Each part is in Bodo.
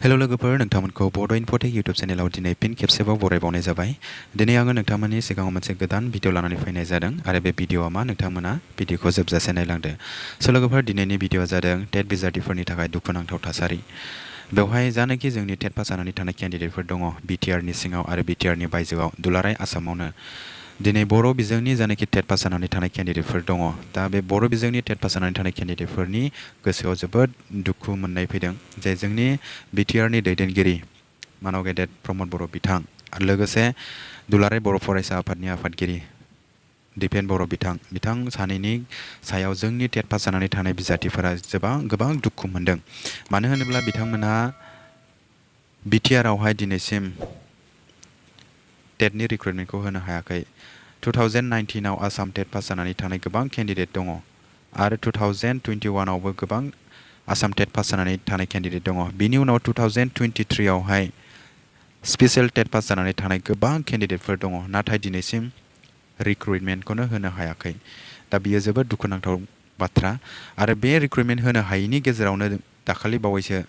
हेलो लोगोफोर नोंथांमोनखौ बड' इनफ'टेक इउटुब चेनेलाव दिनै फिन खेबसेबाव बरायबावनाय जाबाय। दिनै आङो नोंथांमोननि सिगाङाव मोनसे गोदान भिडिअ लानानै फैनाय जादों आरो बे भिडिअआ मा नोंथांमोना भिडिअखौ जोबजासे नायलांदो। स' लोगोफोर दिनैनि भिडिअआ जादों टेट बिजाथिफोरनि थाखाय दुखुनांथाव थासारि। बेवहाय जानोखि जोंनि टेट पास जानानै थानाय केन्डिडेटफोर दङ बिटिआरनि सिङाव आरो बिटिआरनि बायजोआव दुलाराय आसामावनो दिनै बर' बिजोंनि जानोखि टेट पास जानानै थानाय केन्डिडेटफोर दङ दा बे बर' बिजोंनि टेट पास जानानै थानाय केन्डिडेटफोरनि गोसोआव जोबोद दुखु मोननाय फैदों जे जोंनि बिटिआरनि दैदेनगिरि मानाव गेदेर प्रमद बर' बिथां आरो लोगोसे दुलाराय बर' फरायसा आफादनि आफादगिरि दिपेन बर' बिथां सानैनि सायाव जोंनि टेट पास जानानै थानाय बिजाथिफोरा गोबां दुखु मोनदों। मानो होनोब्ला बिथांमोनहा बिटिआरआवहाय दिनैसिम टेटनि रिक्रुटमेन्टखौ होनो हायाखै। 2019आव आसाम टेट पास जानानै थानाय गोबां केन्डिडेट दङ आरो 2021आवबो गोबां आसाम टेट पास जानानै थानाय केन्डिडेट दङ। बिनि उनाव 2023आवहाय स्पेशल टेट पास जानानै थानाय गोबां केन्डिडेटफोर दङ नाथाय दिनैसिम रिक्रुटमेन्टखौनो होनो हायाखै। दा बियो जोबोद दुखुनांथाव बाथ्रा आरो बे रिक्रुटमेन्ट होनो हायैनि गेजेरावनो दाखालि बावैसो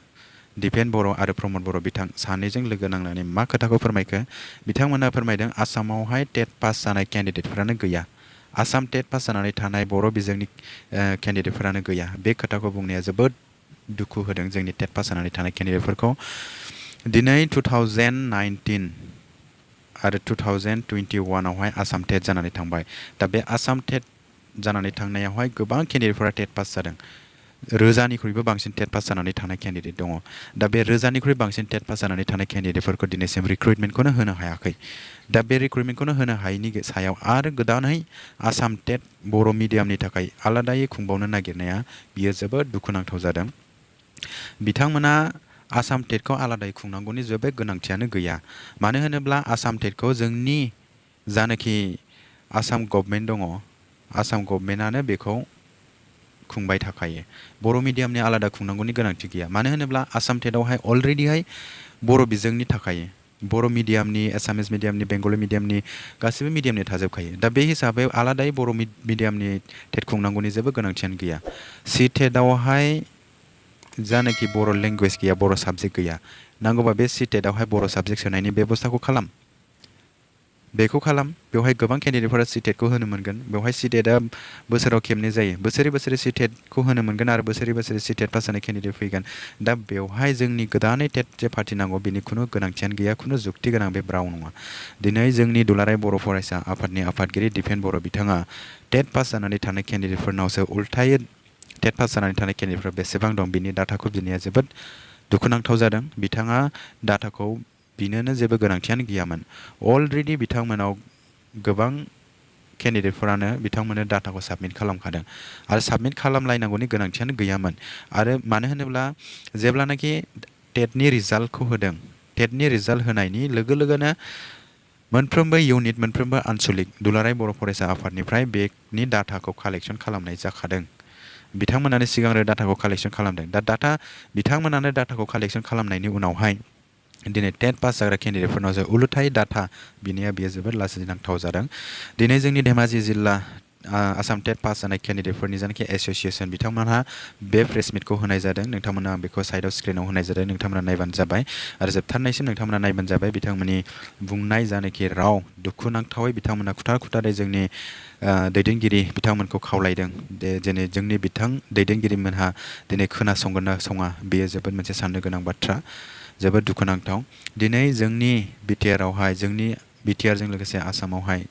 दिपेन बर' आरो प्रमद बर' बिथां सानैजों लोगो नांनानै मा खोथाखौ फोरमायखो बिथांमोना फोरमायदों आसामावहाय टेट पास जानाय केन्डिडेटफोरानो गैया। आसाम टेट पास जानानै थानाय बर' बिजोंनि केन्डिडेटफोरानो गैया। बे खोथाखौ बुंनाया जोबोद दुखु होदों जोंनि टेट पास जानानै थानाय केन्डिडेटफोरखौ। दिनै 2019 आरो 2021आवहाय आसाम टेट जानानै थांबाय। दा बे आसाम टेट जानानै थांनायावहाय गोबां केन्डिडेटफोरा टेट पास जादों। रोजानिख्रुइबो बांसिन टेट पास जानानै थानाय केन्डिडेट दङ। दा बे रोजानिख्रुइ बांसिन टेट पास जानानै थानाय केन्डिडेटफोरखौ दिनैसिम रिक्रुटमेन्टखौनो होनो हायाखै। दा बे रिक्रुटमेन्टखौनो होनो हायैनि सायाव आरो गोदानै आसाम टेट बर' मिडियामनि थाखाय आलादायै खुंबावनो नागिरनाया बियो जोबोद दुखुनांथाव जादों। बिथांमोना आसाम टेटखौ आलादायै खुंनांगौनि जेबो गोनांथियानो गैया। मानो होनोब्ला आसाम टेटखौ जोंनि जानोखि आसाम गभर्नमेन्ट दङ आसाम गभर्नमेन्टआनो बेखौ खुंबाय थाखायो। बर' मिडियामनि आलादा खुंनांगौनि गोनांथि गैया। मानो होनोब्ला आसाम टेटआवहाय अलरेडिहाय बर' बिजोंनि थाखायो। बर' मिडियामनि एसामिस मिडियामनि बेंगलि मिडियामनि गासिबो मिडियामनि थाजोबखायो। दा बे हिसाबै आलादायै बर' मिडियामनि टेट खुंनांगौनि जेबो गोनांथियानो गैया। सि टेटआवहाय जानोखि बर' लेंगुवेज गैया बर' साबजेक्ट गैया नांगौबा बे सि टेटआवहाय बर' साबजेक्ट सोनायनि बेब'स्थाखौ खालाम। बेखौ खालाम। बेवहाय गोबां केन्डिडेटफोरा सि टेटखौ होनो मोनगोन। बेवहाय सि टेटआ बोसोराव खेबनै जायो। बोसोरै सि टेटखौ होनो मोनगोन आरो बोसोरै सि टेट पास जानाय केन्डिडेट फैगोन। दा बेवहाय जोंनि गोदानै टेट जे फाथिनांगौ बेनि खुनु गोनांथियानो गैया। खुनु जुक्ति गोनां बे ब्राव नङा। दिनै जोंनि दुलाराय बर' फरायसा आफादनि आफादगिरि दिपेन बर' बिथाङा टेट पास जानानै थानाय केन्डिडेटफोरनावसो उल्थायै टेट पास जानानै थानाय केन्डिडेटफोरा बेसेबां दं बिनि डाटाखौ बिनाया जोबोद दुखुनांथाव जादों। बिथाङा डाटाखौ बिनोनो जेबो गोनांथियानो गैयामोन। अलरेडि बिथांमोनाव गोबां केन्डिडेटफोरानो बिथांमोननो डाटाखौ साबमिट खालामखादों आरो साबमिट खालामलायनांगौनि गोनांथियानो गैयामोन। आरो मानो होनोब्ला जेब्लानाखि टेटनि रिजाल्टखौ होदों टेटनि रिजाल्ट होनायनि लोगो लोगोनो मोनफ्रोमबो इउनिट मोनफ्रोमबो आनसलिक दुलाराय बर' फरायसा आफादनिफ्राय बेनि डाटाखौ कालेक्सन खालामनाय जाखादों। बिथांमोनानो सिगांग्रो डाटाखौ कालेक्सन खालामदों। दा बिथांमोनानो डाटाखौ कालेक्सन खालामनायनि उनावहाय दिनै टेट पास जाग्रा केन्डिडेटफोरनाव जे उलथायै डाटा बिनाया बेयो जोबोद लाजिनांथाव जादों। दिनै जोंनि धेमाजि जिल्ला आसाम टेट पास जानाय केन्डिडेटफोरनि जानाखि एस'सियेसन बिथांमोनहा बे प्रेसमिटखौ होनाय जादों। नोंथांमोना बेखौ साइडआव स्क्रिनाव होनाय जादों। नोंथांमोना नायबानो जाबाय आरो जोबथारनायसिम नोंथांमोना नायबानो जाबाय। बिथांमोननि बुंनाय जानोखि राव दुखुनांथावै बिथांमोना खुथारै जोंनि दैदेनगिरि बिथांमोनखौ खावलायदों। दिनै जोंनि बिथां दैदेनगिरिमोनहा दिनै खोनासंगोन ना सङा बेयो जोबोद मोनसे साननो गोनां बाथ्रा। जोबोद दुखुनांथाव। दिनै जोंनि बिटिआरआवहाय जोंनि बिटिआरजों लोगोसे आसामावहाय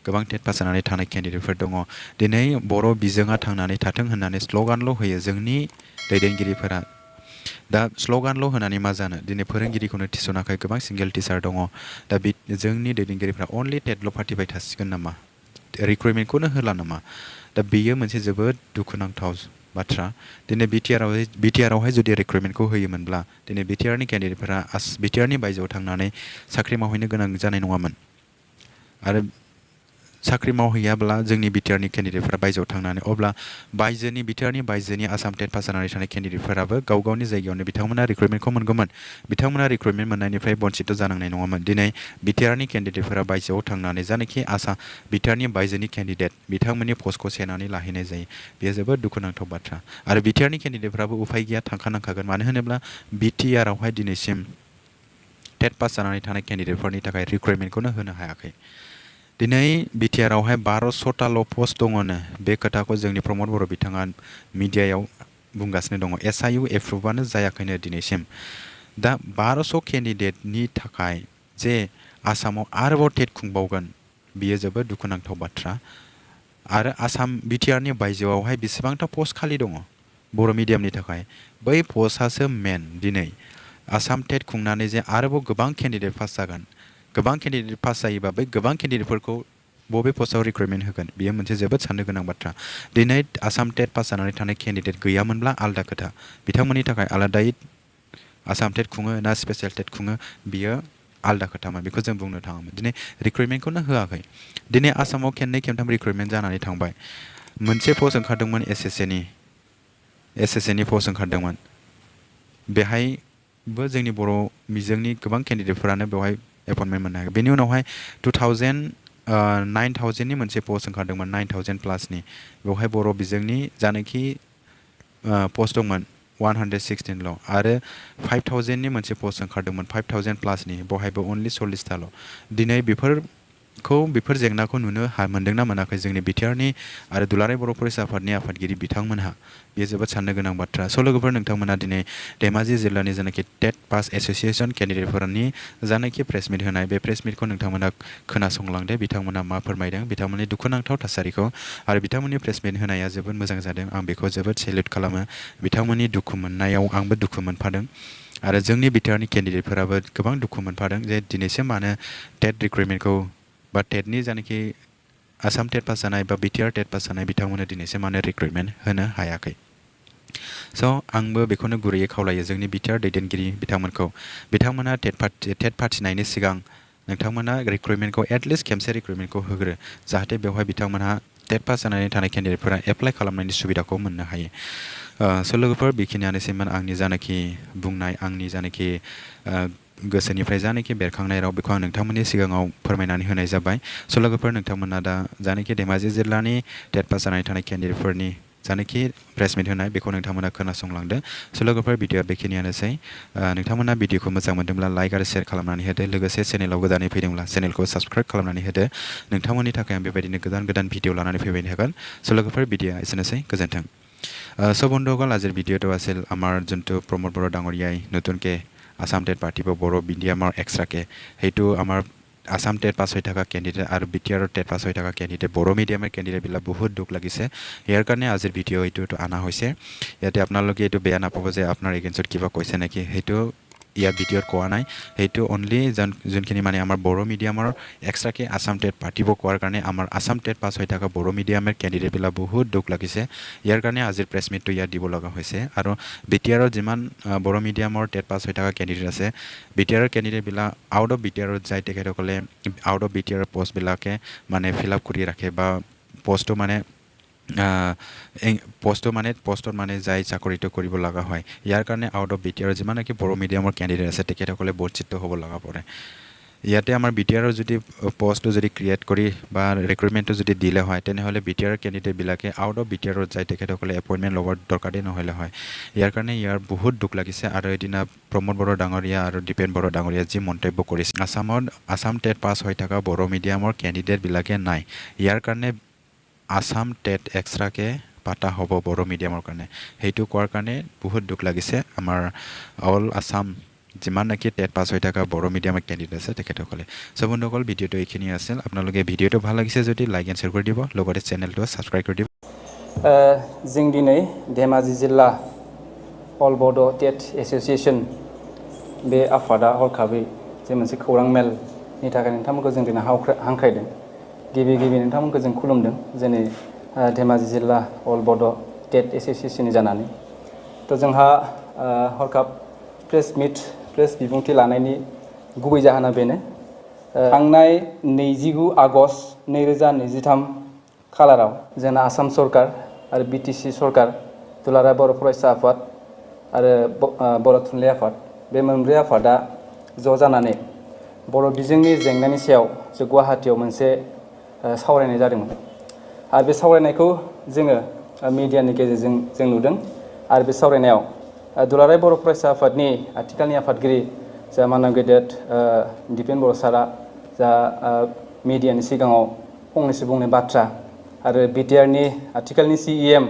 गोबां टेट पास जानानै थानाय केन्डिडेटफोर दङ। दिनै बर' बिजोङा थांनानै थाथों होननानै स्ल'गानल' होयो जोंनि दैदेनगिरिफोरा। दा स्ल'गानल' होनानै मा जानो दिनै फोरोंगिरिखौनो थिसनाखै गोबां सिंगेल टिचार दङ। दा जोंनि दैदेनगिरिफ्रा अनलि टेटल' फाथिबाय थासिगोन नामा रिक्रुटमेन्टखौनो होला नामा? दा बेयो मोनसे जोबोद दुखुनांथाव बाथ्रा। दिनै बिटिआरआवहाय जुदि रिक्रुटमेन्टखौ होयोमोनब्ला दिनै बिटिआरनि केन्डिडेटफोरा बिटिआरनि बायजोआव थांनानै साख्रि मावहैनो गोनां जानाय नङामोन। आरो साख्रि मावहैयाब्ला जोंनि बिटिआरनि केन्डिडेटफोरा बायजोआव थांनानै अब्ला बायजोनि आसाम टेट पास जानानै थानाय केन्डिडेटफोराबो गाव गावनि जायगायावनो बिथांमोना रिक्रुटमेन्टखौ मोनगौमोन बिथांमोना रिक्रुटमेन्ट मोननायनिफ्राय बन्चित जानांनाय नङामोन दिनै बिटिआरनि केन्डिडेटफोरा बायजोआव थांनानै जानाखि बिटिआरनि बायजोनि केन्डिडेट बिथांमोननि पस्टखौ सेनानै लाहैनाय जायो बेयो जोबोद दुखुनांथाव बाथ्रा आरो बिटिआरनि केन्डिडेटफ्राबो उफाय गैया थांखानांखागोन मानो होनोब्ला बिटिआरआवहाय दिनैसिम टेट पास जानानै थानाय केन्डिडेटफोरनि थाखाय रिक्रुटमेन्टखौनो होनो हायाखै दिनै बिटिआरआवहाय 1200टाल' पस्ट दङनो बे खोथाखौ जोंनि प्रमद बर' बिथाङा मिडियायाव बुंगासिनो दङ एसआइउ एप्रुभआनो जायाखैनो दिनैसिम दा 1200 केन्डिडेटनि थाखाय जे आसामाव आरोबाव टेट खुंबावगोन बियो जोबोद दुखुनांथाव बाथ्रा आरो आसाम बिटिआरनि बायजोआवहाय बेसेबांथा पस्ट खालि दङ बर' मिडियामनि थाखाय बै पस्टआसो मेन दिनै आसाम टेट खुंनानै जे आरोबाव गोबां केन्डिडेट पास जागोन गोबां केन्डिडेट पास जायोबा बै गोबां केन्डिडेटफोरखौ बबे पस्टआव रिक्रुटमेन्ट होगोन बेयो मोनसे जोबोद साननो गोनां बाथ्रा दिनै आसाम टेट पास जानानै थानाय केन्डिडेट गैयामोनब्ला आलादा खोथा बिथांमोननि थाखाय आलादायै आसाम टेट खुङो ना स्पेसियेल टेट खुङो बियो आलादा खोथामोन बेखौ जों बुंनो थाङामोन दिनै रिक्रुटमेन्टखौनो होआखै दिनै आसामाव खेननै खेमथाम रिक्रुटमेन्ट जानानै थांबाय मोनसे पस्ट ओंखारदोंमोन एस एस ए नि पस्ट ओंखारदोंमोन बेहायबो जोंनि बर' मिजोंनि गोबां केन्डिडेटफोरानो बेवहाय एपइन्टमेन्ट मोननो हायाखै बेनि उनावहाय 9000नि मोनसे पस्ट ओंखारदोंमोन 9000 प्लासनि बेवहाय बर' बिजोंनि जानाखि पस्ट दंमोन 116ल' आरो 5000नि मोनसे पस्ट ओंखारदोंमोन 5000 प्लासनि बेवहायबो अनलि 40टाल' दिनै बेफोर जेंनाखौ नुनो मोन्दोंना मोनाखै जोंनि बिटिआरनि आरो दुलाराय बर' फरायसा आफादनि आफादगिरि बिथांमोनहा बेयो जोबोद साननो गोनां बाथ्रा लोगोफोर नोंथांमोना दिनै धेमाजि जिल्लानि जानाखि टेट पास एस'सिएशन केन्डिडेटफोरनि जानाखि प्रेसमिट होनाय बे प्रेसमिटखौ नोंथांमोना खोनासंलांदो बिथांमोना मा फोरमायदों बिथांमोननि दुखुनांथाव थासारिखौ आरो बिथांमोननि प्रेसमिट होनाया जोबोद मोजां जादों आं बेखौ जोबोद सेल्युट खालामो बिथांमोननि दुखु मोननायाव आंबो दुखु मोनफादों आरो जोंनि बिटिआरनि केन्डिडेटफोराबो गोबां दुखु मोनफादों जे दिनैसिम मानो टेट रिक्रुटमेन्टखौ बा टेटनि जानाखि आसाम टेट पास जानाय बा बिटिआर टेट पास जानाय बिथांमोननो दिनैसिम मानो रिक्रुटमेन्ट होनो हायाखै आंबो बेखौनो गुरैयै खावलायो जोंनि बिटिआर दैदेनगिरि बिथांमोना टेट फाथिनायनि सिगां नोंथांमोना रिक्रुटमेन्टखौ एटलिस्ट खेमसे रिक्रुटमेन्टखौ होग्रो जाहाथे बेवहाय बिथांमोनहा टेट पास जानानै थानाय केन्डिडेटफोरा एप्लाइ खालामनायनि सुबिदाखौ मोननो हायो लोगोफोर बेखिनियानोसैमोन आंनि जानाखि बुंनाय आंनि जानाखि गोसोनिफ्राय जानाखि बेरखांनाय राव बेखौ आं नोंथांमोननि सिगाङाव फोरमायनानै होनाय जाबाय लोगोफोर नोंथांमोना दा जानाखि धेमाजि जिल्लानि टेट पास जानानै थानाय केन्डिडेटफोरनि जानाखि प्रेसमिट होनाय बेखौ नोंथांमोना खोनासंलांदो लोगोफोर भिडिअआ बेखिनियानोसै नोंथांमोना भिडिअखौ मोजां मोनदोंब्ला लाइक आरो शेयार खालामनानै होदो लोगोसे चेनेलाव गोदानै फैदोंब्ला चेनेलखौ साबस्क्राइब खालामनानै होदो नोंथांमोननि थाखाय आं बेबायदिनो गोदान भिडिअ लानानै फैबाय थागोन लोगोफोर भिडिअआ एसेनोसै गोजोन्थों বন্ধুসকল আজিৰ ভিডিঅ'টো আছিল আমাৰ যোনটো প্ৰমোদ বড়ো ডাঙৰীয়াই নতুনকৈ আসাম টেট পাতিব বড়ো মিডিয়ামৰ এক্সট্ৰাকৈ সেইটো আমাৰ আসাম টেট পাছ হৈ থকা কেণ্ডিডেট আৰু বিটিআৰৰ টেট পাছ হৈ থকা কেণ্ডিডেট বড়ো মিডিয়ামৰ কেণ্ডিডেটবিলাক বহুত দুখ লাগিছে ইয়াৰ কাৰণে আজিৰ ভিডিঅ' এইটো অনা হৈছে ইয়াতে আপোনালোকে এইটো বেয়া নাপাব যে আপোনাৰ এগেইনষ্টত কিবা কৈছে নেকি সেইটো ইয়াৰ ভিডিঅ'ত কোৱা নাই সেইটো অনলি যোনখিনি মানে আমাৰ বড়ো মিডিয়ামৰ এক্সট্ৰাকৈ আসাম টেট পাতিব কোৱাৰ কাৰণে আমাৰ আসাম টেট পাছ হৈ থকা বড়ো মিডিয়ামৰ কেণ্ডিডেটবিলাক বহুত দুখ লাগিছে ইয়াৰ কাৰণে আজিৰ প্ৰেছ মিটটো ইয়াত দিব লগা হৈছে আৰু বিটিআৰৰ যিমান বড়ো মিডিয়ামৰ টেট পাছ হৈ থকা কেণ্ডিডেট আছে বিটিআৰৰ কেণ্ডিডেটবিলাক আউট অফ বিটিআৰত যায় তেখেতসকলে আউট অফ বিটিআৰৰ পষ্টবিলাকে মানে ফিল আপ কৰি ৰাখে বা পষ্টটো মানে যাই চাকৰিটো কৰিব লগা হয় ইয়াৰ কাৰণে আউট অফ বিটিআৰৰ যিমানকি বড়ো মিডিয়ামৰ কেণ্ডিডেট আছে তেখেতসকলে বঞ্চিত হ'ব লগা পৰে ইয়াতে আমাৰ বিটিআৰৰ যদি পষ্টটো যদি ক্ৰিয়েট কৰি বা ৰিক্ৰুটমেণ্টটো যদি দিলে হয় তেনেহ'লে বিটিআৰ কেণ্ডিডেটবিলাকে আউট অফ বিটিআৰত যায় তেখেতসকলে এপইণ্টমেণ্ট ল'বৰ দৰকাৰেই নহ'লে হয় ইয়াৰ কাৰণে ইয়াৰ বহুত দুখ লাগিছে আৰু এদিনা প্ৰমোদ বড়ো ডাঙৰীয়া আৰু দীপেন বড়ো ডাঙৰীয়া যি মন্তব্য কৰিছে আসাম টেট পাছ হৈ থকা বড়ো মিডিয়ামৰ কেণ্ডিডেটবিলাকে নাই ইয়াৰ কাৰণে আসাম টেট এক্সট্ৰাকৈ পাতা হ'ব বড়ো মিডিয়ামৰ কাৰণে সেইটো কোৱাৰ কাৰণে বহুত দুখ লাগিছে আমাৰ অল আসাম যিমান নেকি টেট পাছ হৈ থকা বড়ো মিডিয়ামৰ কেণ্ডিডেট আছে তেখেতসকলে বন্ধুসকল ভিডিঅ'টো এইখিনি আছিল আপোনালোকে ভিডিঅ'টো ভাল লাগিছে যদি লাইক এণ্ড শ্বেয়াৰ কৰি দিব লগতে চেনেলটো ছাবস্ক্ৰাইব কৰি দিব जों दिनै धेमाजि जिल्ला अल बड' टेट एस'सिएशन बे आफादा हरखाबै जे मोनसे खौरां मेलनि थाखाय नोंथांमोनखौ जों दिनै हांख्रायदों गिबि नोंथांमोनखौ जों खुलुमदों जोंनि धेमाजि जिल्ला अल बड' टेट एस'सिएशननि जानानै जोंहा हरखाब प्रेस बिबुंथि लानायनि गुबै जाहोना बेनो थांनाय 29 आगस्ट 2023 खालाराव जोंना आसाम सरकार आरो बिटिसि सरकार दुलाराय बर' फरायसा आफाद आरो बर' थुनलाइ आफाद बे मोनब्रै आफादा ज' जानानै बर' बिजोंनि जेंनानि सायाव जों गुवाहाटीयाव मोनसे सावरायनाय जादोंमोन आरो बे सावरायनायखौ जोङो मिडियानि गेजेरजों जों नुदों आरो बे सावरायनायाव दुलाराय बर' फरायसा आफादनि आथिखालनि आफादगिरि जा माननीय गेदेर दिपेन बर' सारा जा मिडियानि सिगाङाव फंनैसो बुंनाय बाथ्रा आरो बिटिआरनि आथिखालनि CEM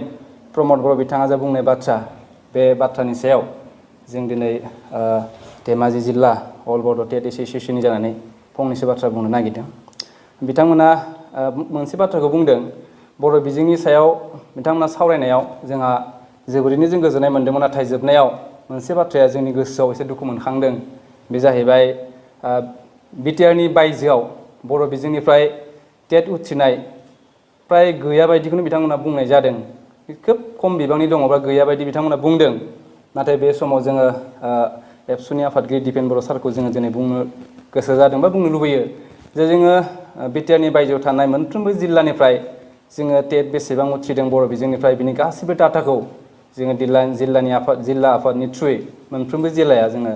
प्रमद बर' बिथाङा जा बुंनाय बाथ्रा बे बाथ्रानि सायाव जों दिनै धेमाजि जिल्ला अल बड' टेट एस'सिएशननि जानानै फंनैसो बाथ्रा बुंनो नागिरदों। बिथांमोना मोनसे बाथ्राखौ बुंदों बर' बिजोंनि सायाव बिथांमोना सावरायनायाव जोंहा जोबोरैनो जों गोजोननाय मोन्दोंमोन नाथाय जोबनायाव मोनसे बाथ्राया जोंनि गोसोआव एसे दुखु मोनखांदों बे जाहैबाय बिटिआरनि बायजोआव बर' बिजोंनिफ्राय टेट उथ्रिनाय प्राय गैया बायदिखौनो बिथांमोना बुंनाय जादों खोब खम बिबांनि दङ बा गैया बायदि बिथांमोना बुंदों नाथाय बे समाव जोङो एबसुनि आफादगिरि दिपेन बर' सारखौ जोङो दिनै बुंनो गोसो जादों बा बुंनो लुबैयो जे जोङो बिटिआरनि बायजोआव थानाय मोनफ्रोमबो जिल्लानिफ्राय जोङो टेट बेसेबां उथ्रिदों बर' बिजोंनिफ्राय बिनि गासैबो डाटाखौ जोङो जिल्ला आफादनि थ्रुयै मोनफ्रोमबो जिल्लाया जोङो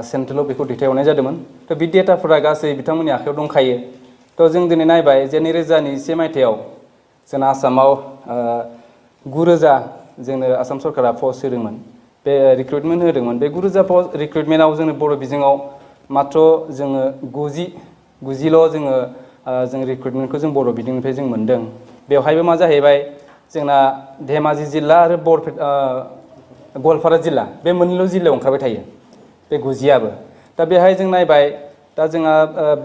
सेन्ट्रेलाव बेखौ दैथायहरनाय जादोंमोन थ' बे डेटाफोरा गासै बिथांमोननि आखायाव दंखायो थ' जों दिनै नायबाय जे 2021 मायथाइयाव जोंना आसामाव 9,000 जोंनो आसाम सरकारा पस्ट होदोंमोन बे रिक्रुटमेन्ट होदोंमोन बे 9,000 पस्ट रिक्रुटमेन्टआव जोंनो बर' बिजोङाव मात्र जोङो 90ल' जों रिक्रुटमेन्टखौ जों बर' बिजोंनिफ्राय जों मोन्दों बेवहायबो मा जाहैबाय जोंना धेमाजि जिल्ला आरो गवालपारा जिल्ला बे मोननैल' जिल्लायाव ओंखारबाय थायो बे 90आबो दा बेहाय जों नायबाय दा जोंहा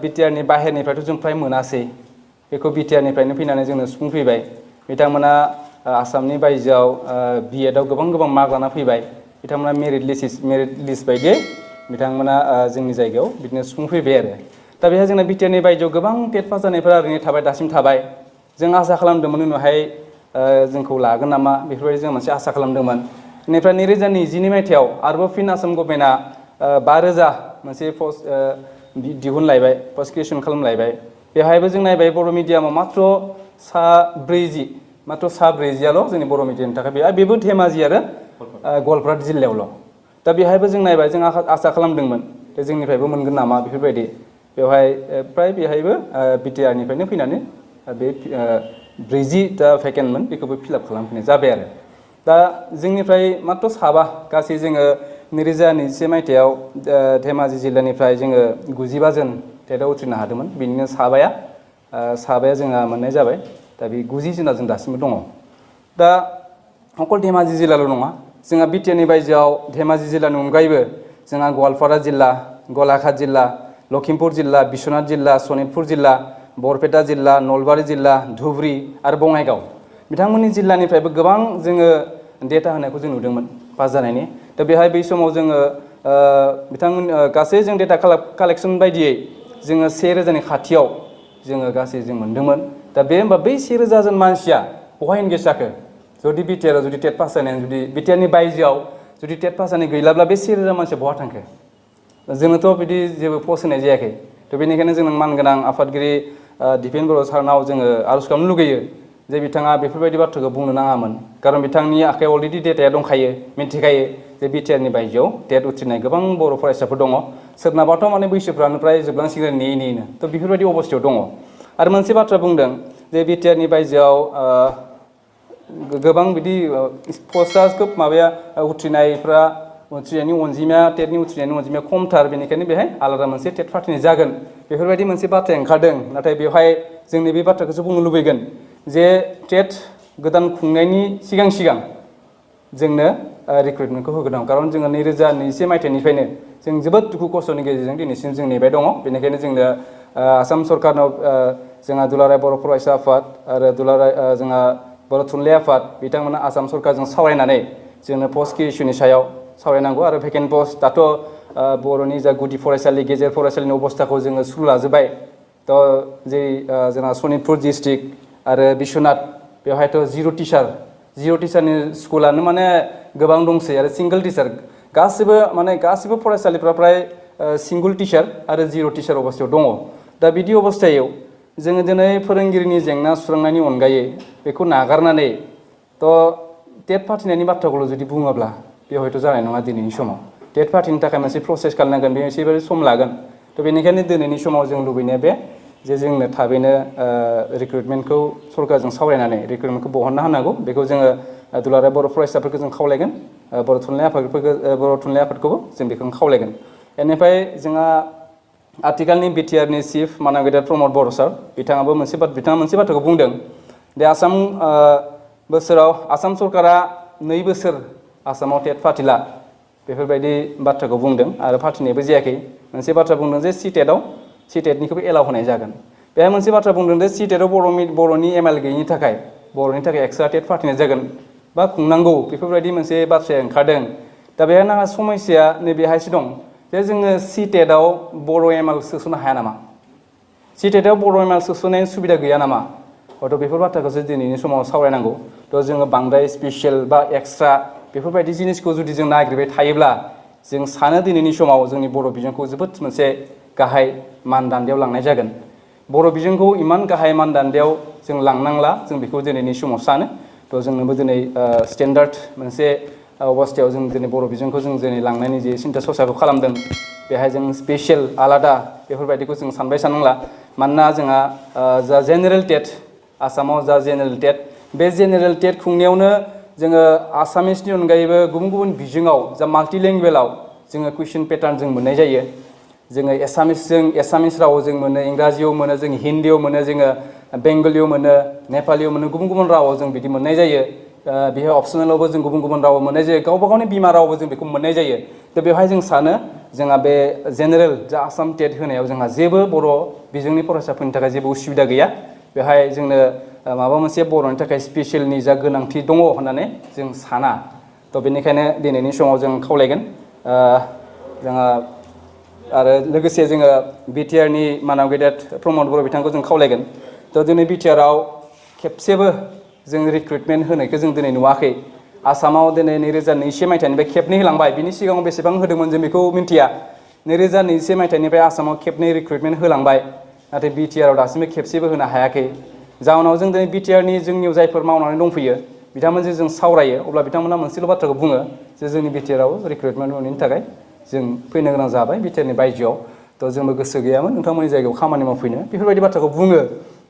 बिटिआरनि बाहेरनिफ्रायथ' जों फ्राय मोनासै बेखौ बिटिआरनिफ्रायनो फैनानै जोंनो सुफुंफैबाय बिथांमोना आसामनि बायजोआव बिएडआव गोबां मार्क लाना फैबाय बिथांमोना मेरिट लिस्ट बायदियै बिथांमोना जोंनि जायगायाव बिदिनो सुफुंफैबाय आरो दा बेहाय जोंना बिटिआरनि बायजोआव गोबां टेट पास जानायफोरा ओरैनो थाबाय दासिम थाबाय जों आसा खालामदोंमोन उनावहाय जोंखौ लागोन नामा बेफोरबायदि जों मोनसे आसा खालामदोंमोन बेनिफ्राय 2022 मायथाइयाव आरोबाव फिन आसाम गभर्नमेन्टआ 5,000 मोनसे पस्ट दिहुनलायबाय पस्ट क्रिएसन खालामलायबाय बेवहायबो जों नायबाय बर' मिडियामाव मात्र 40'आल' जोंनि बर' मिडियामनि थाखाय बेबो धेमाजि आरो गवालपारा जिल्लायावल' दा बेहायबो जों नायबाय जों आसा खालामदोंमोन जे जोंनिफ्रायबो मोनगोन नामा बेफोरबायदि बेवहाय प्राय बेहायबो बिटिआरनिफ्रायनो फैनानै बे 40टा भेकेन्टमोन बेखौबो फिलआप खालामफिननाय जाबाय आरो दा जोंनिफ्राय मात्र 7 गासै जोङो 2021 मायथाइयाव धेमाजि जिल्लानिफ्राय जोङो 95 जन टेटआव उथ्रिनो हादोंमोन बिनिनो 7 जोंहा मोननाय जाबाय दा बे 90 जना जों दासिमबो दङ दा अकल धेमाजि जिल्लाल' नङा जोंहा बिटिआरनि बायजोआव धेमाजि जिल्लानि अनगायैबो जोंहा गवालपारा जिल्ला गलाघाट जिल्ला लखिमपुर जिल्ला बिश्वनाथ जिल्ला सनितपुर जिल्ला बरपेटा जिल्ला नलबारि जिल्ला धुबुरी आरो बङाइगाव बिथांमोननि जिल्लानिफ्रायबो गोबां जोङो डेटा होनायखौ जों नुदोंमोन पास जानायनि दा बेहाय बै समाव जोङो बिथांमोन गासै जों डेटा कालेक्सन बायदियै जोङो 1,000नि खाथियाव जोङो गासै जों मोन्दोंमोन दा बे होमबा बै 1,000 जन मानसिया बहा एंगेज जाखो जुदि बिटिआरआव जुदि टेट पास जानाय जुदि बिटिआरनि बायजोआव जुदि टेट पास जानाय गैलाब्ला बे 1,000 मानसिया बहा थांखो जोंनोथ' बिदि जेबो पस्ट होनाय जायाखै थ' बेनिखायनो जों मानगोनां आफादगिरि दिपेन बर' सारनाव जोङो आर'ज खालामनो लुगैयो जे बिथाङा बेफोरबायदि बाथ्राखौ बुंनो नाङामोन खारन बिथांनि आखायाव अलरेडि डेटाया दंखायो मिन्थिखायो जे बिटिआरनि बायजोआव टेट उथ्रिनाय गोबां बर' फरायसाफोर दङ सोरनाबाथ' माने बैसोफ्रानो फ्राय जोबलांसिगोन नेयैनो थ' बेफोरबायदि अबस्थायाव दङ आरो मोनसे बाथ्रा बुंदों जे बिटिआरनि बायजोआव गोबां बिदि पस्टआ खोब माबाया उथ्रिनायनि अनजिमाया टेटनि उथ्रिनायनि अनजिमाया खमथार बेनिखायनो बेहाय आलादा मोनसे टेट फाथिनाय जागोन बेफोरबायदि मोनसे बाथ्राया ओंखारदों नाथाय बेवहाय जोंनि बे बाथ्राखौसो बुंनो लुबैगोन जे टेट गोदान खुंनायनि सिगां जोंनो रिक्रुटमेन्टखौ होग्रोनांगौ खारन जोङो 2021 मायथाइनिफ्रायनो जों जोबोद दुखु खस्थ'नि गेजेरजों दिनैसिम जों नेबाय दङ बेनिखायनो जोंनो आसाम सरकारनाव जोंहा दुलाराय बर' फरायसा आफाद आरो दुलाराय जोंहा बर' थुनलाइ आफाद बिथांमोना आसाम सरकारजों सावरायनानै जोंनो पस्ट क्रिएसननि सायाव सावरायनांगौ आरो भेकेन्ट पस्ट दाथ' बर'नि जा गुदि फरायसालि गेजेर फरायसालिनि अबस्थाखौ जोङो सुरु लाजोब्बाय थ' जोंहा सनितपुर डिस्ट्रिक्ट आरो बिश्वनाथ बेवहायथ' जिर' टिचारनि स्कुलानो माने गोबां दंसै आरो सिंगल टिचार गासिबो फरायसालिफ्रा प्राय सिंगल टिचार आरो जिर' टिचार अबस्थायाव दङ दा बिदि अबस्थायाव जोङो दिनै फोरोंगिरिनि जेंना सुस्रांनायनि अनगायै बेखौ नागारनानै टेट फाथिनायनि बाथ्राखौल' जुदि बुङोब्ला बे हयथ' जानाय नङा दिनैनि समाव टेट फाथिनो थाखाय मोनसे प्रसेस खालामनांगोन बे एसेबारे सम लागोन बेनिखायनो दिनैनि समाव जों लुबैनाया बे जे जोंनो थाबैनो रिक्रुटमेन्टखौ सरकारजों सावरायनानै रिक्रुटमेन्टखौ बहनना होनांगौ बेखौ जोङो दुलाराय बर' फरायसाफोरखौ जों खावलायगोन बर' थुनलाइ आफादखौबो जों बेखौनो खावलायगोन बेनिफ्राय जोंहा आथिखालनि बिटिआरनि चिफ मानव गेदेर प्रमद बर' सार बिथाङा मोनसे बाथ्राखौ बुंदों दे बोसोराव आसाम सरकारा 2 बोसोर आसामाव टेट फाथिला बेफोरबायदि बाथ्राखौ बुंदों आरो फाथिनायबो जायाखै मोनसे बाथ्रा बुंदों जे सिटेटनिखौबो एलाउ होनाय जागोन बेहाय मोनसे बाथ्रा बुंदों जे सिटेटआव बर'नि एमएल गैयिनि थाखाय बर'नि थाखाय एक्सट्रा टेट फाथिनाय जागोन बा खुंनांगौ बेफोरबायदि मोनसे बाथ्राया ओंखारदों दा बेहाय नाङा समस्याया नैबेहायसो दं जे जोङो सिटेटआव बर' एमएल सोसननो हाया नामा सिटेटआव बर' एमएल सोसननायनि सुबिदा गैया नामा हयथ' बेफोर बाथ्राखौसो दिनैनि समाव सावरायनांगौ जोङो बांद्राय स्पेसियेल बा एक्सट्रा बेफोरबायदि जिनिसखौ जुदि जों नागिरबाय थायोब्ला जों सानो दिनैनि समाव जोंनि बर' बिजोंखौ जोबोद मोनसे गाहाय मानदान्दायाव लांनाय जागोन बर' बिजोंखौ इमान गाहाय मानदान्दायाव जों लांनांला जों बेखौ दिनैनि समाव सानो जोंनोबो दिनै स्टेन्डार्ड मोनसे अबस्थायाव जों दिनै बर' बिजोंखौ जों दिनै लांनायनि जे सिन्था सरसाखौ खालामदों बेहाय जों स्पेसियेल आलादा बेफोरबायदिखौ जों सानबाय साननांला मानोना जोंहा जा जेनेरेल टेट आसामाव जा जेनेरेल टेट बे जेनेरेल टेट खुंनायावनो जोङो आसामिसनि अनगायैबो गुबुन गुबुन बिजोङाव जा माल्टिलेंगुवेलाव जोङो कुइसन पेटार्न जों मोननाय जायो जोङो एसामिस रावाव जों मोनो इंराजियाव मोनो जों हिन्दीयाव मोनो जोङो बेंगलियाव मोनो नेपालियाव मोनो गुबुन गुबुन रावाव जों बिदि मोननाय जायो बेहाय अपसनेलावबो जों गुबुन गुबुन रावाव मोननाय जायो गावबा गावनि बिमा रावबो जों बेखौ मोननाय जायो दा बेवहाय जों सानो जोंहा बे जेनेरेल जा आसाम टेट होनायाव जोंहा जेबो बर' बिजोंनि फरायसाफोरनि थाखाय जेबो उसुबिदा गैया बेहाय जोंनो माबा मोनसे बर'नि थाखाय स्पेसियेलनि जा गोनांथि दङ होननानै जों साना बेनिखायनो दिनैनि समाव जों खावलायगोन जोंहा आरो लोगोसे जोङो बिटिआरनि मानव गेदेर प्रमद बर' बिथांखौ जों खावलायगोन दिनै बिटिआराव खेबसेबो जों रिक्रुटमेन्ट होनायखौ जों दिनै नुवाखै आसामाव दिनै 2021 मायथाइनिफ्राय खेबनै होलांबाय बिनि सिगाङाव बेसेबां होदोंमोन जों बेखौ मिन्थिया 2021 मायथाइनिफ्राय आसामाव खेबनै रिक्रुटमेन्ट होलांबाय नाथाय बिटिआराव दासिमबो खेबसेबो होनो हायाखै जाउनाव जों दिनै बिटिआरनि जोंनियाव जायफोर मावनानै दंफैयो बिथांमोनजों जों सावरायो अब्ला बिथांमोना मोनसेल' बाथ्राखौ बुङो जे जोंनि बिटिआराव रिक्रुटमेन्ट मोनैनि थाखाय जों फैनो गोनां जाबाय बिटिआरनि बायजोआव जोंबो गोसो गैयामोन नोंथांमोननि जायगायाव खामानि मावफैनो बेफोरबायदि बाथ्राखौ बुङो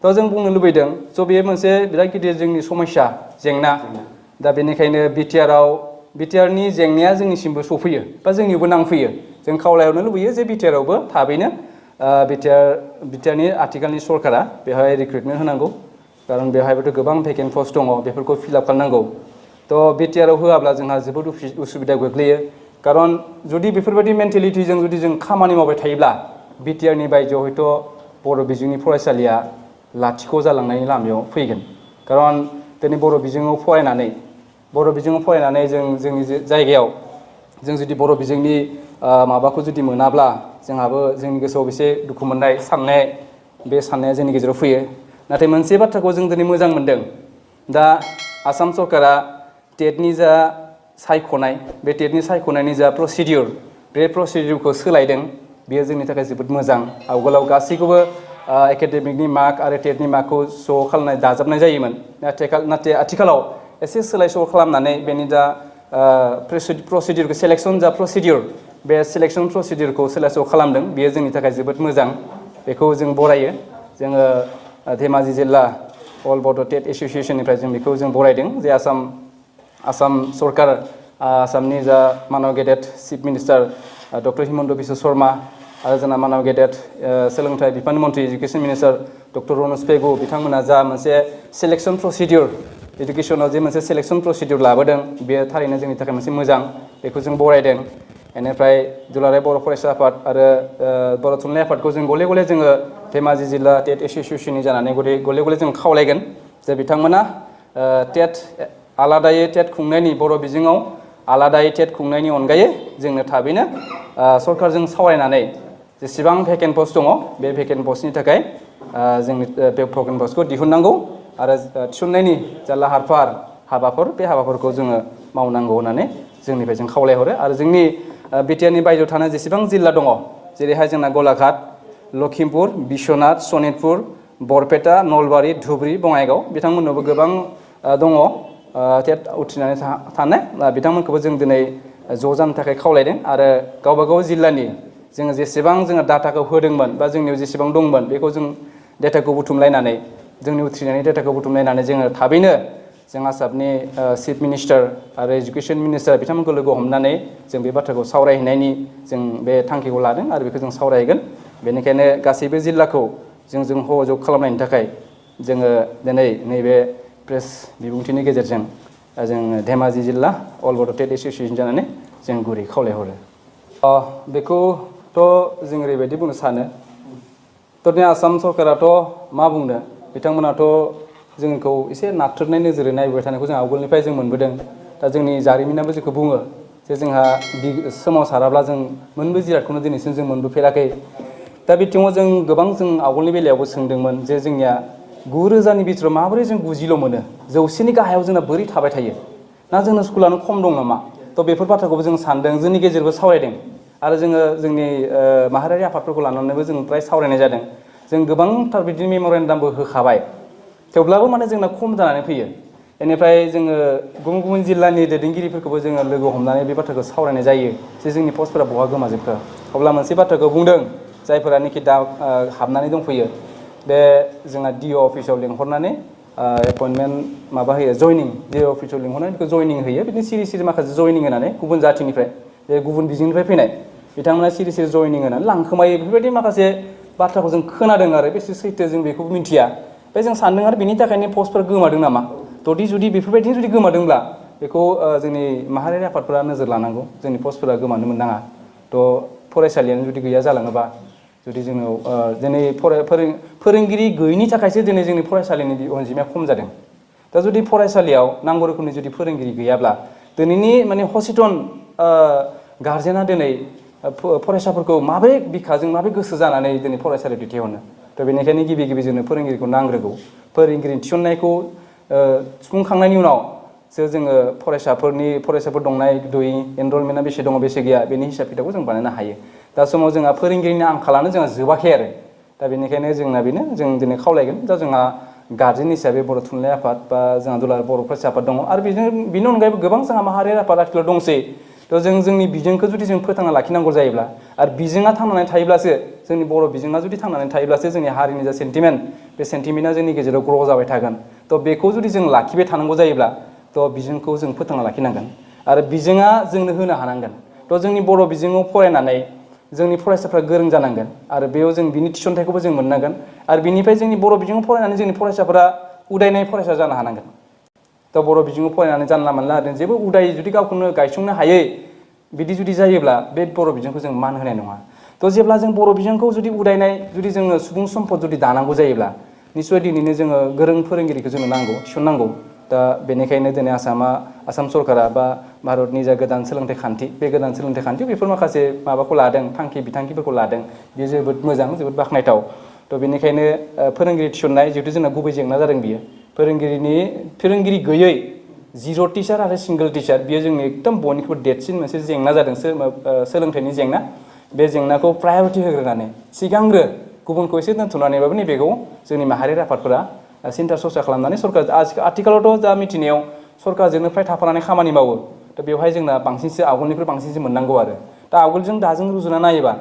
जों बुंनो लुबैदों बेयो मोनसे बिराद गिदिर जोंनि समस्या जेंना दा बेनिखायनो बिटिआरनि जेंनाया जोंनिसिमबो सफैयो बा जोंनियावबो नांफैयो जों खावलायहरनो लुबैयो जे बिटिआरावबो थाबैनो बिटिआरनि आथिखालनि सरकारा बेवहाय रिक्रुटमेन्ट होनांगौ खारन बेवहायबोथ' गोबां भेकेन्ट पस्ट दङ बेफोरखौ फिलआप खालामनांगौ बिटिआराव होआब्ला जोंहा जोबोद उसुबिदा गोग्लैयो खारन जुदि बेफोरबायदि मेन्टेलिटिजों जुदि जों खामानि मावबाय थायोब्ला बिटिआरनि बायजोआव हयथ' बर' बिजोंनि फरायसालिया लाथिख' जालांनायनि लामायाव फैगोन खारन दिनै बर' बिजोङाव फरायनानै जों जोंनि जायगायाव जों जुदि बर' बिजोंनि माबाखौ जुदि मोनाब्ला जोंहाबो जोंनि गोसोआव एसे दुखु मोननाय बे साननाया जोंनि गेजेराव फैयो नाथाय मोनसे बाथ्राखौ जों दिनै मोजां मोनदों दा आसाम सरकारा टेटनि जा सायख'नाय बे टेटनि सायख'नायनि जा प्रसिडिउर बे प्रसिडिउरखौ सोलायदों बेयो जोंनि थाखाय जोबोद मोजां आवगोलाव गासैखौबो एकाडेमिकनि मार्क आरो टेटनि मार्कखौ ज' खालामनाय दाजाबनाय जायोमोन नाथाय आथिखालाव एसे सोलाय सोल' खालामनानै बेनि जा प्रसिडिउरखौ सेलेक्सन जा प्रसिडिउर बे सेलेक्सन प्रसिडिउरखौ सोलाय सोल' खालामदों बेयो जोंनि थाखाय जोबोद मोजां बेखौ जों बरायो जोङो धेमाजि जिल्ला अल बड' टेट एस'सियेसननिफ्राय जों बेखौ जों बरायदों जे आसाम सरकार आसामनि जा मानव गेदेर chief minister doctor Himanta Biswa Sharma आरो जोंना मानव गेदेर सोलोंथाइ बिफाननि मन्थ्रि इडुकेसन मिनिस्टार डक्टर रनज पेगु बिथांमोना जा मोनसे सेलेक्सन प्रसिडिउर इडुकेसनाव जे मोनसे सेलेक्सन प्रसिडिउर लाबोदों बेयो थारैनो जोंनि थाखाय मोनसे मोजां बेखौ जों बरायदों बेनिफ्राय दुलाराय बर' फरायसा आफाद आरो बर' थुनलाइ आफादखौ जों गले गले जोङो धेमाजि जिल्ला टेट एस'सियेसननि जानानै गले गले जों खावलायगोन जे बिथांमोना आलादायै टेट खुंनायनि बर' बिजोङाव आलादायै टेट खुंनायनि अनगायै जोंनो थाबैनो सरकारजों सावरायनानै जेसेबां भेकेन्ट पस्ट दङ बे भेकेन्ट पस्टनि थाखाय जोंनि बे भेकेन्ट पस्टखौ दिहुननांगौ आरो थिसननायनि जा लाहार फाहार हाबाफोर बे हाबाफोरखौ जोङो मावनांगौ होननानै जोंनिफ्राय जों खावलायहरो आरो जोंनि बिटिआरनि बायजोआव थानाय जेसेबां जिल्ला दङ जेरैहाय जोंना गलाघाट लखिमपुर बिश्वनाथ सनितपुर बरपेटा नलबारि धुबुरी बङाइगाव बिथांमोननावबो गोबां दङ टेट उथ्रिनानै थानाय बिथांमोनखौबो जों दिनै ज' जानो थाखाय खावलायदों आरो गावबा गाव जिल्लानि जोङो जेसेबां जोङो डाटाखौ होदोंमोन बा जोंनियाव जेसेबां दंमोन बेखौ जों डाटाखौ बुथुमलायनानै जोंनि उथ्रिनायनि डाटाखौ बुथुमलायनानै जोङो थाबैनो जों आसामनि चिफ मिनिस्टार आरो एजुकेशन मिनिस्टार बिथांमोनखौ लोगो हमनानै जों बे बाथ्राखौ सावरायहैनायनि जों बे थांखिखौ लादों आरो बेखौ जों सावरायगोन बेनिखायनो गासैबो जिल्लाखौ जों सह'जग खालामनायनि थाखाय जोङो दिनै नैबे प्रेस बिबुंथिनि गेजेरजों जों धेमाजि जिल्ला अल बड' टेट एस'सिएशन जानानै जों गुरै खावलायहरो बेखौथ' जों ओरैबायदि बुंनो सानो दिनै आसाम सरकाराथ' मा बुंनो बिथांमोनाथ' जोंखौ एसे नाथ्रोदनाय नोजोरै नायबाय थानायखौ जों आवगोलनिफ्राय जों मोनबोदों दा जोंनि जारिमिनाबो जोंखौ बुङो जे जोंहा सोमावसाराब्ला जों मोनबो जिरादखौनो दिनैसिम जों मोनबोफेराखै दा बिथिङाव जों गोबां जों आवगोलनि बेलायावबो सोंदोंमोन जे जोंनिया 9,000नि बिथोराव माबोरै जों 90ल' मोनो 100नि गाहायाव जोंना बोरै थाबाय थायो ना जोंना स्कुलानो खम दं नामा थ' बेफोर बाथ्राखौबो जों सानदों जोंनि गेजेरावबो सावरायदों आरो जोङो जोंनि माहारियारि आफादफोरखौ लानानैबो जों फ्राय सावरायनाय जादों जों गोबांथार बिदिनो मेम'रेन्डामबो होखाबाय थेवब्लाबो माने जोंना खम जानानै फैयो बेनिफ्राय जोङो गुबुन गुबुन जिल्लानि दैदेनगिरिफोरखौबो जोङो लोगो हमनानै बे बाथ्राखौ सावरायनाय जायो जे जोंनि पस्टफोरा बहा गोमाजोबखो अब्ला मोनसे बाथ्राखौ बुंदों जायफोरानोखि दा हाबनानै दंफैयो बे जोंहा DO अफिसाव लिंहरनानै एपइन्टमेन्ट माबा होयो जयनिं DO अफिसाव लिंहरनानै बेखौ जयनिं होयो बिदिनो सिरि सिरि माखासे जयनिं होनानै गुबुन जाथिनिफ्राय बे गुबुन बिजोंनिफ्राय फैनाय बिथांमोना सिरि सिरि जयनिं होनानै लांखोमायो बेफोरबायदि माखासे बाथ्राखौ जों खोनादों आरो बेसे सैथो जों बेखौ मिथिया बे जों सानदों आरो बेनि थाखायनो पस्टफोर गोमादों नामा जुदि बेफोरबायदिनो जुदि गोमादोंब्ला बेखौ जोंनि माहारियारि आफादफोरा नोजोर लानांगौ जोंनि पस्टफोरा गोमानो मोननाङा फरायसालियानो जुदि गैया जालाङोबा जुदि जोंनाव दिनै फोरोंगिरि गैयिनि थाखायसो दिनै जोंनि फरायसालिनि अनजिमाया खम जादों दा जुदि फरायसालियाव नांगौ रोखोमनि जुदि फोरोंगिरि गैयाब्ला दिनैनि माने हसिटन गार्जेना दिनै फरायसाफोरखौ माबे बिखाजों माबे गोसो जानानै दिनै फरायसालियाव दैथायहरनो थ' बेनिखायनो गिबि गिबि जोंनो फोरोंगिरिखौ नांग्रोगौ फोरोंगिरि थिसननायखौ सुफुंखांनायनि उनावसो जोङो फरायसाफोर दंनाय गैयै एनरलमेन्टआ बेसे दङ बेसे गैया बेनि हिसाब खिथाबखौ जों बानायनो हायो दा समाव जोंहा फोरोंगिरिनि आंखालानो जोंहा जोबाखै आरो दा बेनिखायनो जोंना बेनो जों दिनै खावलायगोन दा जोंहा गार्जेन हिसाबै बर' थुनलाइ आफाद बा जोंहा दुलाराय बर' फरायसा आफाद दङ आरो बेनि अनगायैबो गोबां जोंहा माहारियारि आफाद आथिखालाव दंसै थ' जों जोंनि बिजोंखौ जुदि जों फोथांना लाखिनांगौ जायोब्ला आरो बिजोङा थांनानै थायोब्लासो जोंनि बर' बिजोङा जुदि थांनानै थायोब्लासो जोंनि हारिनि जा सेन्टिमेन्ट बे सेन्टिमेन्टआ जोंनि गेजेराव ग्र' जाबाय थागोन थ' बेखौ जुदि जों लाखिबाय थानांगौ जायोब्ला थ' बिजोंखौ जों फोथांना लाखिनांगोन आरो बिजोङा जोंनो होनो हानांगोन थ' जोंनि बर' बिजोङाव फरायनानै जोंनि फरायसाफ्रा गोरों जानांगोन आरो बेयाव जों बिनि थिसनथाइखौबो जों मोननांगोन आरो बिनिफ्राय जोंनि बर' बिजोङाव फरायनानै जोंनि फरायसाफोरा उदायनाय फरायसा जानो हानांगोन थ' बर' बिजोङाव फरायनानै जानला मानला ओरैनो जेबो उदाय जुदि गावखौनो गायसंनो हायै बिदि जुदि जायोब्ला बे बर' बिजोंखौ जों मान होनाय नङा थ' जेब्ला जों बर' बिजोंखौ जुदि उदायनाय जुदि जोङो सुबुं सम्पद जुदि दानांगौ जायोब्ला निस्सय दिनैनो जोङो गोरों फोरोंगिरिखौ जोंनो नांगौ थिसननांगौ दा बेनिखायनो दिनै आसाम सरकारा बा भारतनि जा गोदान सोलोंथाइ खान्थि बे गोदान सोलोंथाइ खान्थि बेफोर माखासे माबाखौ लादों बिथांखिफोरखौ लादों बेयो जोबोद मोजां जोबोद बाख्नायथाव थ' बेनिखायनो फोरोंगिरि थिसननाय जिहेतु जोंना गुबै जेंना जादों बियो फोरोंगिरि गैयै जिर' टिचार आरो सिंगोल टिचार बियो जोंनि एकदम बयनिख्रुइबो देरसिन मोनसे जेंना जादों सोलोंथाइनि जेंना बे जेंनाखौ प्रायरिटि होग्रोनानै सिगांग्रो गुबुनखौ एसे दोनथ'नानैबाबो नैबेखौ जोंनि माहारियारि आफादफोरा सिन्था सरसा खालामनानै सरकार आथिखालावथ' दा मिथिनायाव सरकारजोंनो फ्राय थाफानानै खामानि मावो दा बेवहाय जोंना बांसिनसो आवगोलनिफ्राय बांसिनसो मोननांगौ आरो दा आवगोलजों दाजों रुजुना नायोबा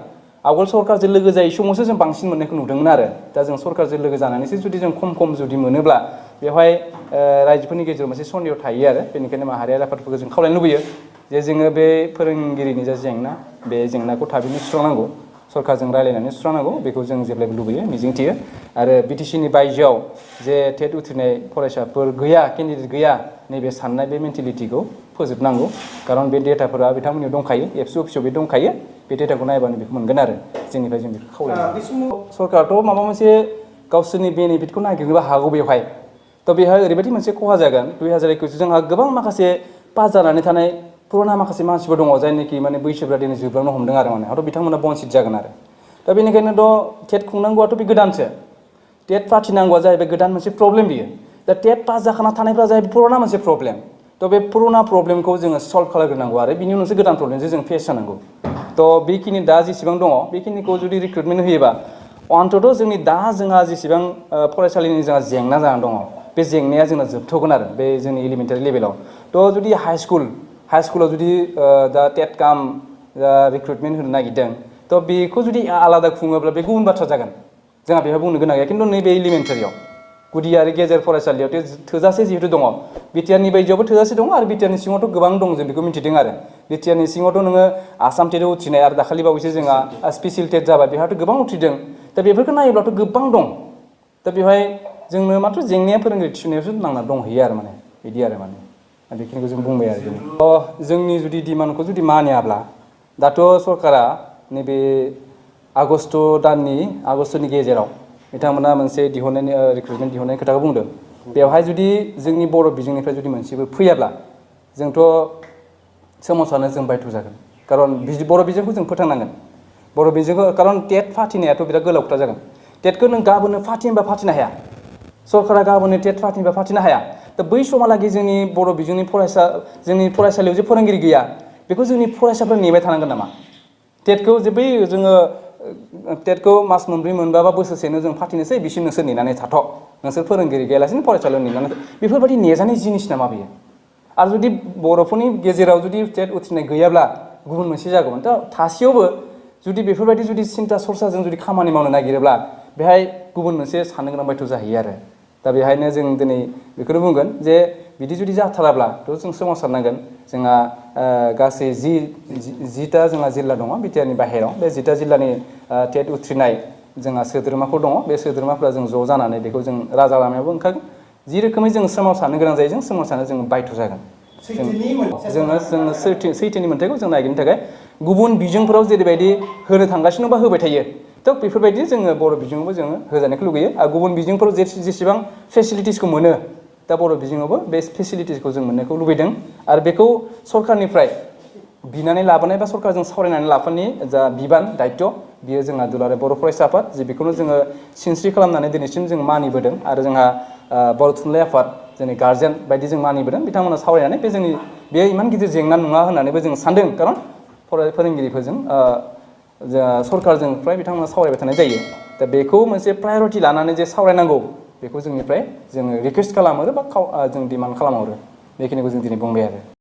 आवगोल सरकारजों लोगो जायै समावसो जों बांसिन मोननायखौ नुदोंमोन आरो दा जों सरकारजों लोगो जानानैसो जुदि जों खम जुदि मोनोब्ला बेवहाय रायजोफोरनि गेजेराव मोनसे सन्देह थायो आरो बेनिखायनो माहारियारि आफादफोरखौ जों खावलायनो लुबैयो जे जोङो बे फोरोंगिरिनि जा जेंना बे जेंनाखौ थाबैनो सुस्रांनांगौ सरकारजों रायलायनानै सुस्रांनांगौ बेखौ जों जेब्लायबो लुबैयो मिजिंथियो आरो बिटिसिनि बायजोआव जे टेट उथ्रिनाय फरायसाफोर गैया केन्डिडेट गैया नैबे साननाय बे मेन्टेलिटिखौ फोजोबनांगौ खारन बे डेटाफोरा बिथांमोननियाव दंखायो एबसु अफिसाव बे दंखायो बे डेटाखौ नायबानो बेखौ मोनगोन आरो जोंनिफ्राय जों बेखौ खावलायो सरकारथ' माबा मोनसे गावसोरनि बेनिफिटखौ नागिरनोबो हागौ बेवहाय थ' बेहाय ओरैबायदि मोनसे खहा जागोन 2021 जोंहा गोबां माखासे पास जानानै थानाय पुराना माखासे मानसिफोर दङ जायनोखि माने बैसोफ्रा दिनै जोबलांनो हमदों आरो माने हयथ' बिथांमोना बन्सित जागोन आरो दा बेनिखायनोथ' टेट खुंनांगौआथ' बे गोदानसो टेट फाथिनांगौआ जाहैबाय गोदान मोनसे प्रब्लेम बियो दा टेट पास जाखाना थानायफ्रा जाहैबाय पुराना मोनसे प्रब्लेम थ' बे पुराना प्रब्लेमखौ जोङो सल्भ खालामग्रोनांगौ आरो बिनि उनावसो गोदान प्रब्लेमजों जों फेस जानांगौ थ' बेखिनि दा जेसेबां दङ बेखिनिखौ जुदि रिक्रुटमेन्ट होयोबा अन्तत जोंनि दा जोंहा जेसेबां फरायसालिनि जोंहा जेंना जानानै दङ बे जेंनाया जोंना जोबथ'गोन आरो बे जोंनि एलिमेन्टारि लेभेलाव थ' जुदि हाई स्कुलाव जुदि दा टेट काम रिक्रुटमेन्ट होनो नागिरदों थ' बेखौ जुदि आलादा खुङोब्ला बे गुबुन बाथ्रा जागोन जोंहा बेवहाय बुंनो गोनां गैया खिन्थु नैबे एलिमेन्टारियाव गुदि आरो गेजेर फरायसालियाव थोजासे जिहेतु दङ बिटिआरनि बायजोआवबो थोजासे दङ आरो बिटिआरनि सिङावथ' गोबां दं जों बेखौ मिथिदों आरो बिटिआरनि सिङावथ' नोङो आसाम टेटआव उथ्रिनाय आरो दाखालि बावैसो जोंहा स्पेसियेल टेट जाबाय बेहाथ' गोबां उथ्रिदों दा बेफोरखौ नायोब्लाथ' गोबां दं दा बेवहाय जोंनो माथ्र' जेंनाया फोरोंगिरि थिसननायावसो नांना दंहैयो आरो माने बिदि आरो माने बेखिनिखौ जों बुंबाय आरो जोंनि जुदि डिमान्डखौ जुदि मानियाब्ला दाथ' सरकारा नैबे आगष्टनि गेजेराव बिथांमोना मोनसे रिक्रुटमेन्ट दिहुननायनि खोथाखौ बुंदों बेवहाय जुदि जोंनि बर' बिजोंनिफ्राय जुदि मोनसेबो फैयाब्ला जोंथ' सोमावसारनो जों बायथ' जागोन खारन बर' बिजोंखौ जों फोथांनांगोन बर' बिजोंखौ खारन टेट फाथिनायाथ' बिराद गोलाव खोथा जागोन टेटखौ नों गाबोननो फाथिनोबा फाथिनो हाया सरकारा गाबोननो टेट फाथिनोबा फाथिनो हाया दा बै समहालागै जोंनि बर' बिजोंनि जोंनि फरायसालियाव जे फोरोंगिरि गैया बेखौ जोंनि फरायसाफोरा नेबाय थानांगोन नामा टेटखौ जे बै जोङो टेटखौ मास मोनब्रै मोनबा बा बोसोरसेनो जों फाथिनोसै बिसिम नोंसोर नेनानै थाथ' नोंसोर फोरोंगिरि गैयालासिनो फरायसालियाव नेनानै बेफोरबायदि नेजानाय जिनिस नामा बेयो आरो जुदि बर'फोरनि गेजेराव जुदि टेट उथ्रिनाय गैयाब्ला गुबुन मोनसे जागौमोन दा थासेयावबो जुदि बेफोरबायदि जुदि सिन्था सरसाजों जुदि खामानि मावनो नागिरोब्ला बेहाय गुबुन मोनसे साननो गोनां बायथ' जाहैयो आरो दा बेहायनो जों दिनै बेखौनो बुंगोन जे बिदि जुदि जाथाराब्लाथ' जों सोमावसारनांगोन जोंहा गासै जिथा जोंहा जिल्ला दङ बिटिआरनि बाहेराव बे 10टा जिल्लानि टेट उथ्रिनाय जोंहा सोद्रोमाफोर दङ बे सोद्रोमाफोरा जों ज' जानानै बेखौ जों राजा लामायावबो ओंखारगोन जि रोखोमै जों सोमावसारनो गोनां जायो जों सोमावसारनो जों बायथ' जागोन जोङो सैथोनि मोन्थायखौ जों नागिरनो थाखाय गुबुन बिजोंफोराव जेरैबायदि होनो थांगासिनो बा होबाय थायो थ' बेफोरबायदि जोङो बर' बिजोङावबो जोङो होजानायखौ लुगैयो आरो गुबुन बिजोंफोराव जेसेबां फेसिलिटिसखौ मोनो दा बर' बिजोङावबो बे फेसिलिटिसखौ जों मोननायखौ लुबैदों आरो बेखौ सरकारनिफ्राय बिनानै लाबोनाय बा सरकारजों सावरायनानै लाफानायनि जा बिबान दायित्व बियो जोंहा दुलाराय बर' फरायसा आफाद जे बेखौनो जोङो सिनस्रि खालामनानै दिनैसिम जों मानिबोदों आरो जोंहा बर' थुनलाइ आफाद जोंनि गार्जेन बायदि जों मानिबोदों बिथांमोना सावरायनानै बेयो इमान गिदिर जेंना नङा होननानैबो जों सानदों खारन फोरोंगिरिफोरजों सरकारजों फ्राय बिथांमोना सावरायबाय थानाय जायो दा बेखौ मोनसे प्रायरिटि लानानै जे सावरायनांगौ बेखौ जोंनिफ्राय जोङो रिकुवेस्ट खालामहरो बा जों डिमान्ड खालामहरो बेखिनिखौ जों दिनै बुंबाय आरो